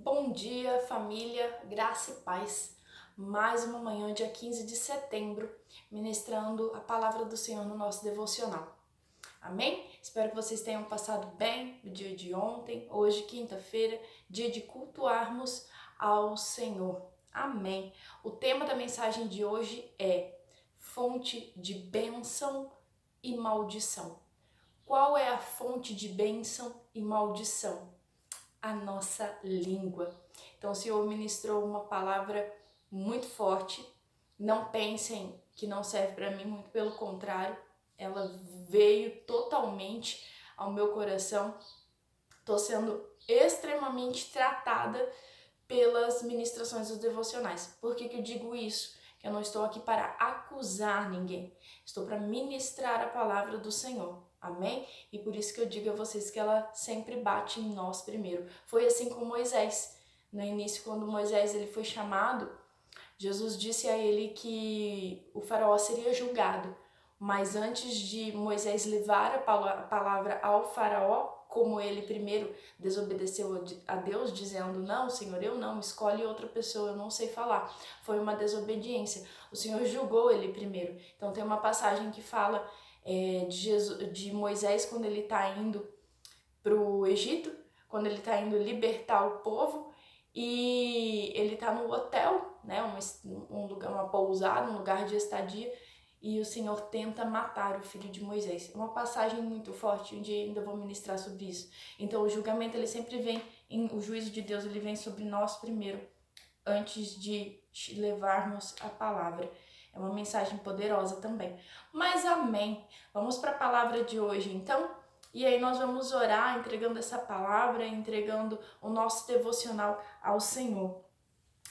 Bom dia, família, graça e paz. Mais uma manhã, dia 15 de setembro, ministrando a palavra do Senhor no nosso devocional. Amém? Espero que vocês tenham passado bem o dia de ontem, hoje, quinta-feira, dia de cultuarmos ao Senhor. Amém. O tema da mensagem de hoje é fonte de bênção e maldição. Qual é a fonte de bênção e maldição? A nossa língua. Então o Senhor ministrou uma palavra muito forte. Não pensem que não serve para mim, muito pelo contrário, ela veio totalmente ao meu coração. Estou sendo extremamente tratada pelas ministrações dos devocionais. Por que eu digo isso? Que eu não estou aqui para acusar ninguém. Estou para ministrar a palavra do Senhor. Amém? E por isso que eu digo a vocês que ela sempre bate em nós primeiro. Foi assim com Moisés. No início, quando Moisés ele foi chamado, Jesus disse a ele que o faraó seria julgado. Mas antes de Moisés levar a palavra ao faraó, como ele primeiro desobedeceu a Deus, dizendo, não, Senhor, eu não, escolhe outra pessoa, eu não sei falar. Foi uma desobediência. O Senhor julgou ele primeiro. Então tem uma passagem que fala de Moisés quando ele está indo para o Egito, quando ele está indo libertar o povo, e ele está no hotel, né, um lugar, uma pousada, um lugar de estadia, e o Senhor tenta matar o filho de Moisés. É uma passagem muito forte, um dia ainda vou ministrar sobre isso. Então o julgamento ele sempre vem, o juízo de Deus ele vem sobre nós primeiro, antes de levarmos a palavra. É uma mensagem poderosa também. Mas amém. Vamos para a palavra de hoje, então? E aí nós vamos orar entregando essa palavra, entregando o nosso devocional ao Senhor.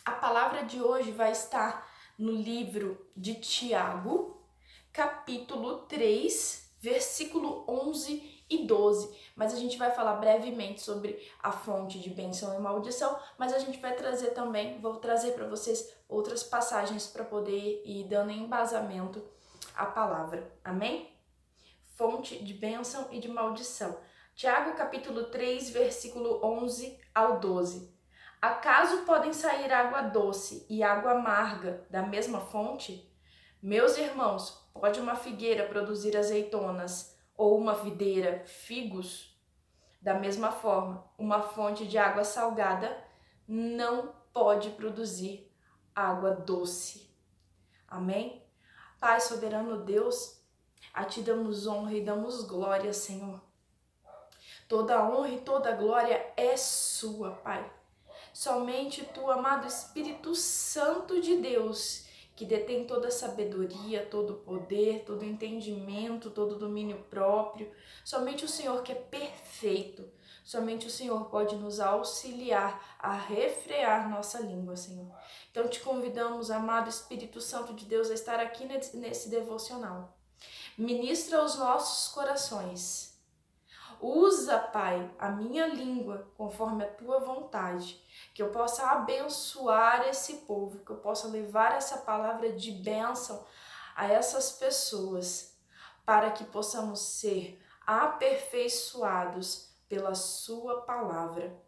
A palavra de hoje vai estar no livro de Tiago, capítulo 3, versículo 11 e 12. Mas a gente vai falar brevemente sobre a fonte de bênção e maldição, mas a gente vai trazer também, vou trazer para vocês outras passagens para poder ir dando embasamento à palavra. Amém? Fonte de bênção e de maldição. Tiago, capítulo 3, versículo 11 ao 12. Acaso podem sair água doce e água amarga da mesma fonte? Meus irmãos, pode uma figueira produzir azeitonas ou uma videira figos? Da mesma forma, uma fonte de água salgada não pode produzir água doce. Amém? Pai soberano Deus, a Ti damos honra e damos glória, Senhor. Toda honra e toda glória é sua, Pai. Somente Tu, amado Espírito Santo de Deus, que detém toda a sabedoria, todo o poder, todo o entendimento, todo o domínio próprio. Somente o Senhor que é perfeito. Somente o Senhor pode nos auxiliar a refrear nossa língua, Senhor. Então te convidamos, amado Espírito Santo de Deus, a estar aqui nesse devocional. Ministra os nossos corações. Usa, Pai, a minha língua conforme a Tua vontade, que eu possa abençoar esse povo, que eu possa levar essa palavra de bênção a essas pessoas, para que possamos ser aperfeiçoados pela Sua palavra.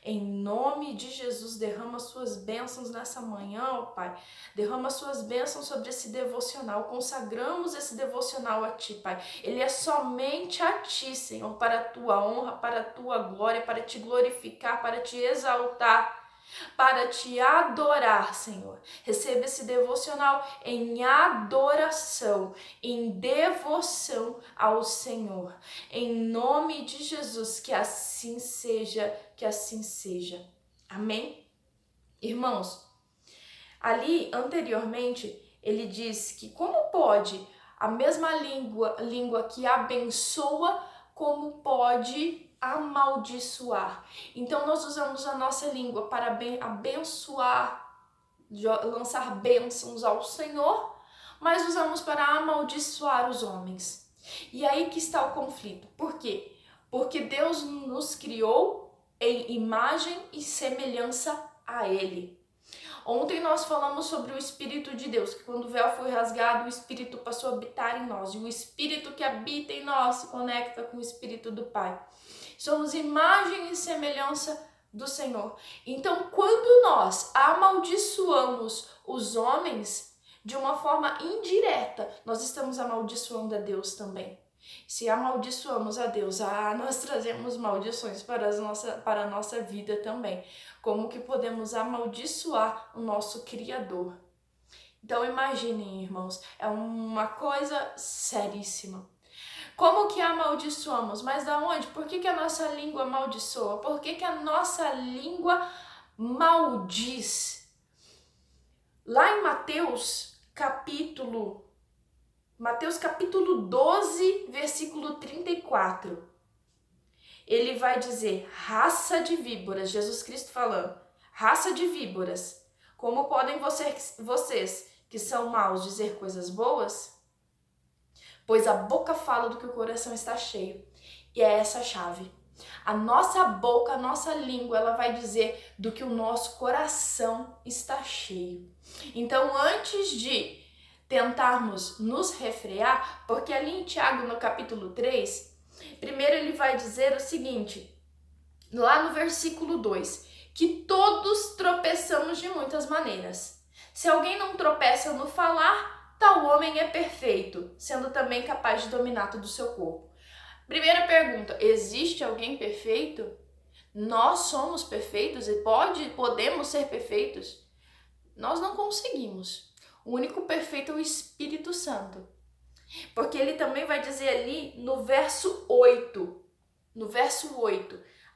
Em nome de Jesus, derrama suas bênçãos nessa manhã, ó Pai. Derrama suas bênçãos sobre esse devocional. Consagramos esse devocional a Ti, Pai. Ele é somente a Ti, Senhor, para a Tua honra, para a Tua glória, para Te glorificar, para Te exaltar, para Te adorar, Senhor. Receba esse devocional em adoração, em devoção ao Senhor. Em nome de Jesus, que assim seja, que assim seja. Amém? Irmãos, ali anteriormente ele diz que como pode a mesma língua que abençoa, como pode amaldiçoar. Então nós usamos a nossa língua para abençoar, lançar bênçãos ao Senhor, mas usamos para amaldiçoar os homens. E aí que está o conflito. Por quê? Porque Deus nos criou em imagem e semelhança a Ele. Ontem nós falamos sobre o Espírito de Deus, que quando o véu foi rasgado, o Espírito passou a habitar em nós. E o Espírito que habita em nós se conecta com o Espírito do Pai. Somos imagem e semelhança do Senhor. Então, quando nós amaldiçoamos os homens de uma forma indireta, nós estamos amaldiçoando a Deus também. Se amaldiçoamos a Deus, nós trazemos maldições para a nossa vida também. Como que podemos amaldiçoar o nosso Criador? Então imaginem, irmãos, é uma coisa seríssima. Como que amaldiçoamos? Mas da onde? Por que a nossa língua amaldiçoa? Por que a nossa língua maldiz? Lá em Mateus capítulo 12, versículo 34, ele vai dizer, raça de víboras, Jesus Cristo falando, raça de víboras, como podem vocês que são maus dizer coisas boas? Pois a boca fala do que o coração está cheio. E é essa a chave. A nossa boca, a nossa língua, ela vai dizer do que o nosso coração está cheio. Então, antes de tentarmos nos refrear, porque ali em Tiago, no capítulo 3, primeiro ele vai dizer o seguinte, lá no versículo 2, que todos tropeçamos de muitas maneiras. Se alguém não tropeça no falar, tal homem é perfeito, sendo também capaz de dominar todo o seu corpo. Primeira pergunta, existe alguém perfeito? Nós somos perfeitos e podemos ser perfeitos? Nós não conseguimos. O único perfeito é o Espírito Santo. Porque ele também vai dizer ali no verso 8,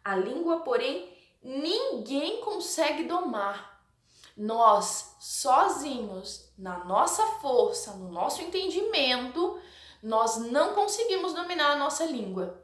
a língua, porém, ninguém consegue domar. Nós, sozinhos, na nossa força, no nosso entendimento, nós não conseguimos dominar a nossa língua.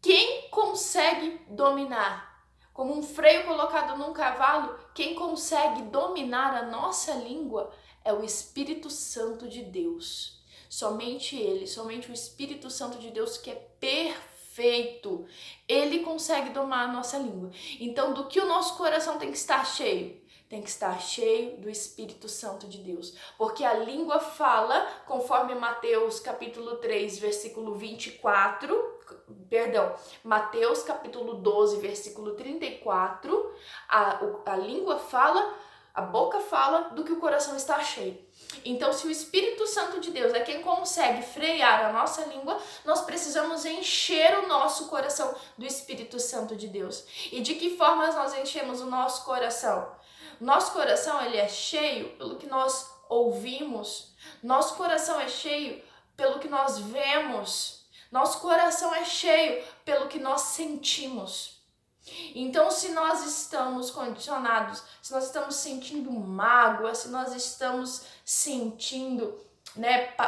Quem consegue dominar? Como um freio colocado num cavalo, quem consegue dominar a nossa língua é o Espírito Santo de Deus. Somente Ele, somente o Espírito Santo de Deus, que é perfeito, Ele consegue domar a nossa língua. Então, do que o nosso coração tem que estar cheio? Tem que estar cheio do Espírito Santo de Deus. Porque a língua fala, conforme Mateus capítulo 3, versículo 24, Mateus capítulo 12, versículo 34, a língua fala, a boca fala do que o coração está cheio. Então, se o Espírito Santo de Deus é quem consegue frear a nossa língua, nós precisamos encher o nosso coração do Espírito Santo de Deus. E de que formas nós enchemos o nosso coração? Nosso coração, ele é cheio pelo que nós ouvimos. Nosso coração é cheio pelo que nós vemos. Nosso coração é cheio pelo que nós sentimos. Então, se nós estamos condicionados, se nós estamos sentindo mágoa, se nós estamos sentindo,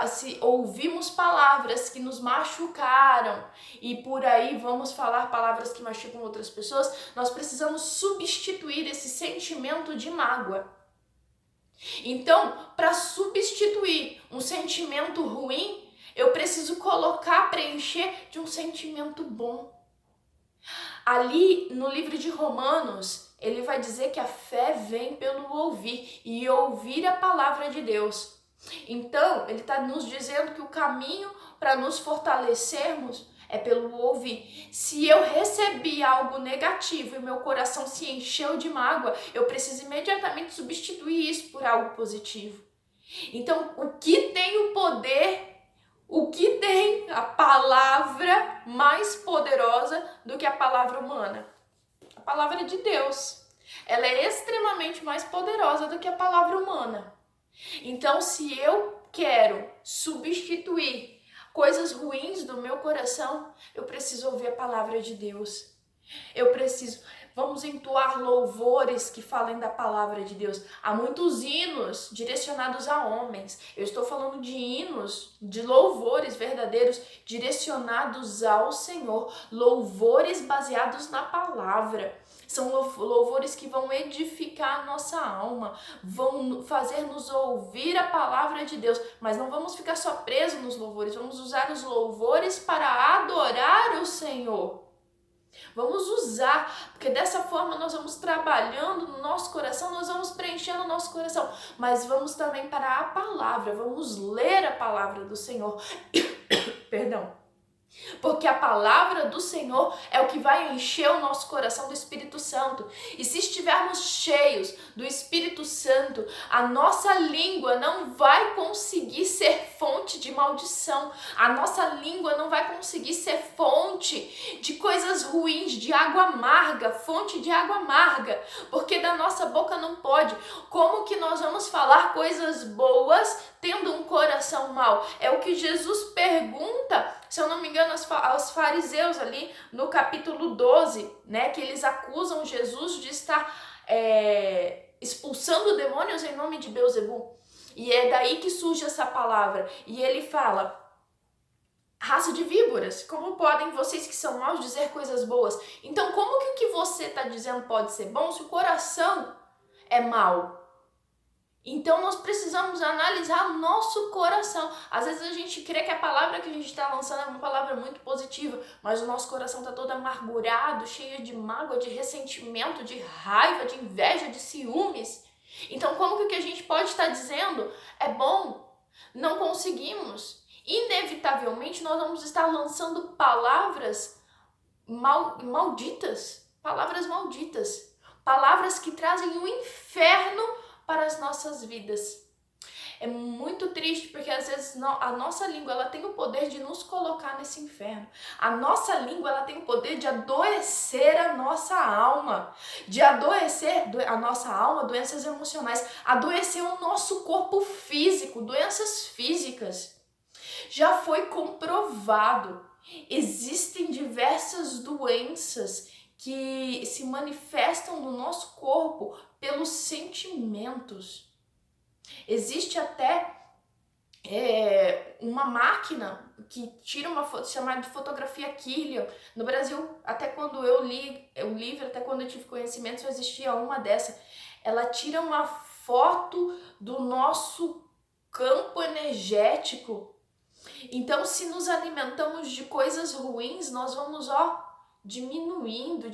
se ouvimos palavras que nos machucaram e por aí vamos falar palavras que machucam outras pessoas, nós precisamos substituir esse sentimento de mágoa. Então, para substituir um sentimento ruim, eu preciso preencher de um sentimento bom. Ali no livro de Romanos, ele vai dizer que a fé vem pelo ouvir e ouvir a palavra de Deus. Então, ele está nos dizendo que o caminho para nos fortalecermos é pelo ouvir. Se eu recebi algo negativo e meu coração se encheu de mágoa, eu preciso imediatamente substituir isso por algo positivo. Então, o que tem o poder, o que tem a palavra mais poderosa do que a palavra humana? A palavra de Deus. Ela é extremamente mais poderosa do que a palavra humana. Então, se eu quero substituir coisas ruins do meu coração, eu preciso ouvir a palavra de Deus. Vamos entoar louvores que falem da palavra de Deus. Há muitos hinos direcionados a homens. Eu estou falando de hinos, de louvores verdadeiros direcionados ao Senhor. Louvores baseados na palavra. São louvores que vão edificar a nossa alma, vão fazer-nos ouvir a palavra de Deus. Mas não vamos ficar só presos nos louvores, vamos usar os louvores para adorar o Senhor. Vamos usar, porque dessa forma nós vamos trabalhando no nosso coração, nós vamos preenchendo o nosso coração, mas vamos também para a palavra, vamos ler a palavra do Senhor. Perdão. Porque a palavra do Senhor é o que vai encher o nosso coração do Espírito Santo. E se estivermos cheios do Espírito Santo, a nossa língua não vai conseguir ser fonte de maldição. A nossa língua não vai conseguir ser fonte de coisas ruins, de água amarga, fonte de água amarga. Porque da nossa boca não pode. Como que nós vamos falar coisas boas tendo um coração mau? É o que Jesus pergunta, se eu não me engano, aos fariseus ali no capítulo 12, né, que eles acusam Jesus de estar expulsando demônios em nome de Beelzebul. E é daí que surge essa palavra. E ele fala: raça de víboras, como podem vocês que são maus dizer coisas boas? Então, como que o que você está dizendo pode ser bom se o coração é mau? Então nós precisamos analisar nosso coração. Às vezes a gente crê que a palavra que a gente está lançando é uma palavra muito positiva, mas o nosso coração está todo amargurado, cheio de mágoa, de ressentimento, de raiva, de inveja, de ciúmes. Então como que o que a gente pode estar dizendo é bom? Não conseguimos. Inevitavelmente nós vamos estar lançando palavras malditas, palavras que trazem o inferno para as nossas vidas. É muito triste porque às vezes a nossa língua ela tem o poder de nos colocar nesse inferno. A nossa língua ela tem o poder de adoecer a nossa alma, de adoecer a nossa alma, doenças emocionais, adoecer o nosso corpo físico, doenças físicas. Já foi comprovado, existem diversas doenças que se manifestam no nosso corpo pelos sentimentos. Existe até uma máquina que tira uma foto chamada de fotografia Kirlian. No Brasil, até quando eu li o livro, até quando eu tive conhecimento, só existia uma dessa. Ela tira uma foto do nosso campo energético. Então, se nos alimentamos de coisas ruins, nós vamos, diminuindo,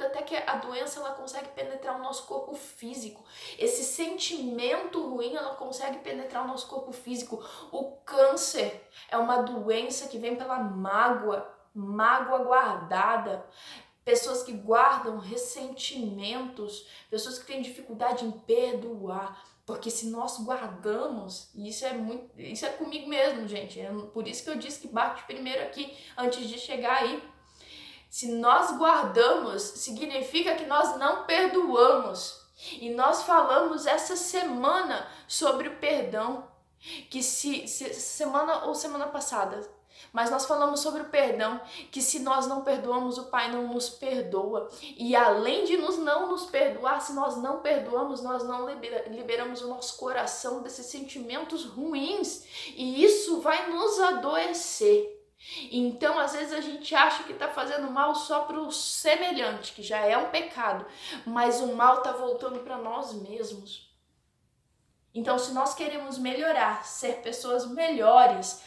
até que a doença ela consegue penetrar o nosso corpo físico. Esse sentimento ruim, ela consegue penetrar o nosso corpo físico. O câncer é uma doença que vem pela mágoa guardada. Pessoas que guardam ressentimentos, pessoas que têm dificuldade em perdoar. Porque se nós guardamos, e isso é comigo mesmo, gente. É por isso que eu disse que bate primeiro aqui, antes de chegar aí. Se nós guardamos, significa que nós não perdoamos. E nós falamos essa semana sobre o perdão, que semana passada, mas nós falamos sobre o perdão, que se nós não perdoamos, o Pai não nos perdoa. E além de não nos perdoar, se nós não perdoamos, nós não liberamos o nosso coração desses sentimentos ruins. E isso vai nos adoecer. Então, às vezes a gente acha que está fazendo mal só para o semelhante, que já é um pecado, mas o mal está voltando para nós mesmos. Então, se nós queremos melhorar, ser pessoas melhores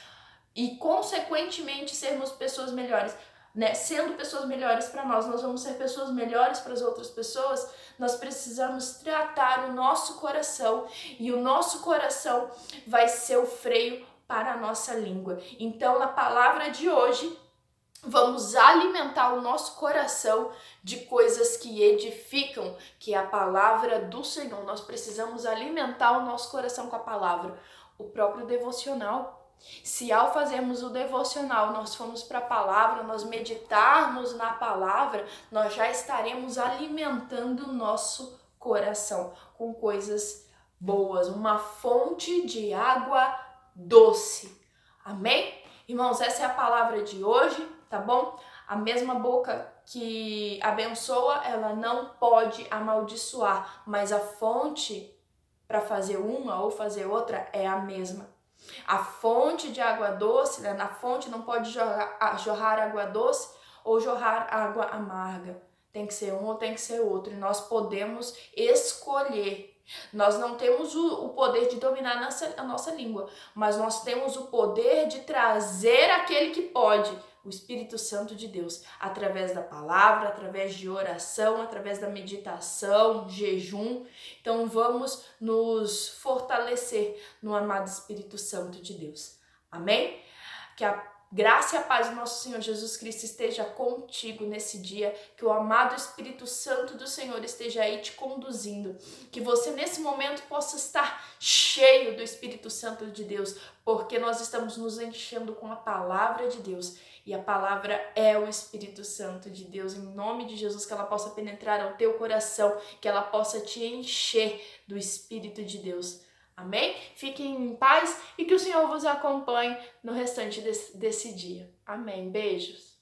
e, consequentemente, sermos pessoas melhores, né? Sendo pessoas melhores para nós vamos ser pessoas melhores para as outras pessoas, nós precisamos tratar o nosso coração e o nosso coração vai ser o freio para a nossa língua. Então, na palavra de hoje, vamos alimentar o nosso coração de coisas que edificam, que é a palavra do Senhor. Nós precisamos alimentar o nosso coração com a palavra. O próprio devocional. Se ao fazermos o devocional, nós formos para a palavra, nós meditarmos na palavra, nós já estaremos alimentando o nosso coração com coisas boas, uma fonte de água doce. Amém? Irmãos, essa é a palavra de hoje, tá bom? A mesma boca que abençoa, ela não pode amaldiçoar, mas a fonte para fazer uma ou fazer outra é a mesma. A fonte de água doce, né? Na fonte não pode jorrar água doce ou jorrar água amarga. Tem que ser um ou tem que ser outro. E nós podemos escolher. Nós não temos o poder de dominar a nossa língua, mas nós temos o poder de trazer aquele que pode, o Espírito Santo de Deus, através da palavra, através de oração, através da meditação, jejum. Então vamos nos fortalecer no amado Espírito Santo de Deus. Amém? Que a graça e a paz do nosso Senhor Jesus Cristo esteja contigo nesse dia, que o amado Espírito Santo do Senhor esteja aí te conduzindo, que você nesse momento possa estar cheio do Espírito Santo de Deus, porque nós estamos nos enchendo com a palavra de Deus, e a palavra é o Espírito Santo de Deus, em nome de Jesus, que ela possa penetrar ao teu coração, que ela possa te encher do Espírito de Deus. Amém? Fiquem em paz e que o Senhor vos acompanhe no restante desse dia. Amém. Beijos.